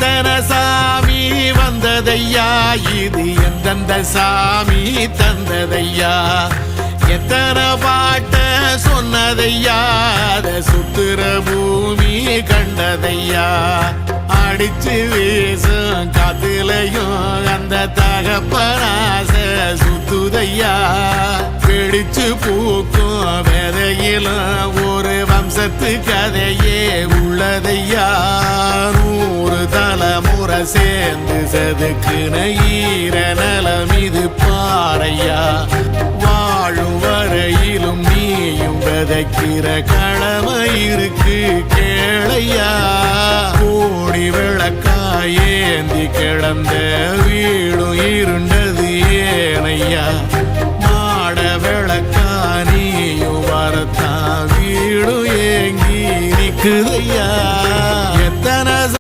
எத்தனை சாமி வந்ததையா, இது எந்தெந்த சாமி தந்ததையா, எத்தனை பாட்ட சொன்னதையா, அத சுத்துற பூமி கண்டதையா, அடிச்சு வீசும் காத்துலையும் அந்த தகப்பனாச சுத்துதையா, பிடிச்சு பூக்கும் விதையிலும் ஒரு வம்சத்து கதையே உள்ளதையா, 100 தலைமுறை சேர்ந்து செதுக்குன ஈர நலம் இது பாறையா, வாழும் வரையிலும் நீயும் விதைக்கிற கடமை இருக்கு கேளையா, கோடி விளக்காயேந்தி கிடந்த வீடும் இருண்டது ஏனையா, மாட விளக்கா நீயும் வரத்தான் வீடும் ஏங்கி நிக்குதையா.